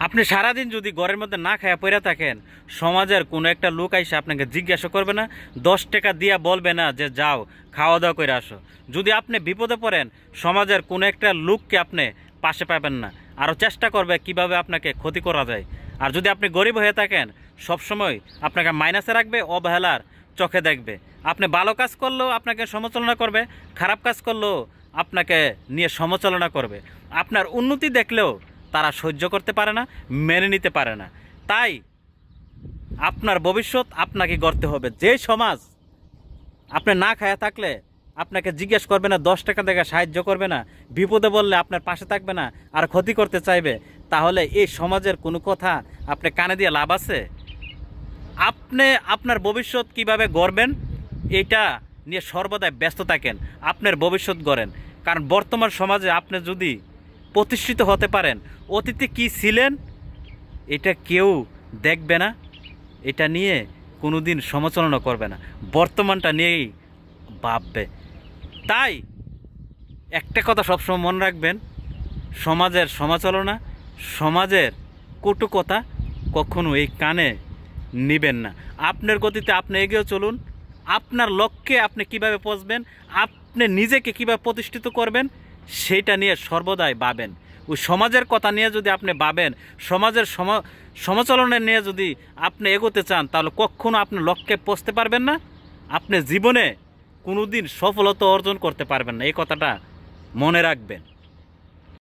আপনি সারাদিন যদি ঘরের মধ্যে না খায়া পড়ে থাকেন, সমাজের কোনো একটা লোক আইসে আপনাকে জিজ্ঞাসা করবে না, 10 টাকা দিয়া বলবে না যে যাও খাওয়া দাওয়া করে আসো। যদি আপনি বিপদে পড়েন, সমাজের কোনো একটা লোককে আপনি পাশে পাবেন না, আরও চেষ্টা করবে কিভাবে আপনাকে ক্ষতি করা যায়। আর যদি আপনি গরিব হয়ে থাকেন, সবসময় আপনাকে মাইনাসে রাখবে, অবহেলার চোখে দেখবে। আপনি ভালো কাজ করলেও আপনাকে সমালোচনা করবে, খারাপ কাজ করলেও আপনাকে নিয়ে সমালোচনা করবে। আপনার উন্নতি দেখলেও তারা সহ্য করতে পারে না, মেনে নিতে পারে না। তাই আপনার ভবিষ্যৎ আপনাকে গড়তে হবে। যে সমাজ আপনি না খায়া থাকলে আপনাকে জিজ্ঞেস করবে না, 10 টাকা থেকে সাহায্য করবে না, বিপদে বললে আপনার পাশে থাকবে না, আর ক্ষতি করতে চাইবে, তাহলে এই সমাজের কোনো কথা আপনি কানে দিয়ে লাভ আছে? আপনি আপনার ভবিষ্যৎ কিভাবে গড়বেন এটা নিয়ে সর্বদাই ব্যস্ত থাকেন, আপনার ভবিষ্যৎ গড়েন। কারণ বর্তমান সমাজে আপনি যদি প্রতিষ্ঠিত হতে পারেন, অতীতে কি ছিলেন এটা কেউ দেখবে না, এটা নিয়ে কোনো দিন সমালোচনা করবে না, বর্তমানটা নিয়েই ভাববে। তাই একটা কথা সবসময় মনে রাখবেন, সমাজের সমালোচনা, সমাজের কটু কথা কখনো এই কানে নেবেন না। আপনার গতিতে আপনি এগিয়ে চলুন, আপনার লক্ষ্যে আপনি কিভাবে পৌঁছবেন, আপনি নিজেকে কিভাবে প্রতিষ্ঠিত করবেন সেটা নিয়ে সর্বদাই ভাবেন। ওই সমাজের কথা নিয়ে যদি আপনি ভাবেন, সমাজের সমালোচনা নিয়ে যদি আপনি এগোতে চান, তাহলে কখনো আপনি লক্ষ্যে পৌঁছতে পারবেন না, আপনি জীবনে কোনোদিন সফলতা অর্জন করতে পারবেন না। এই কথাটা মনে রাখবেন।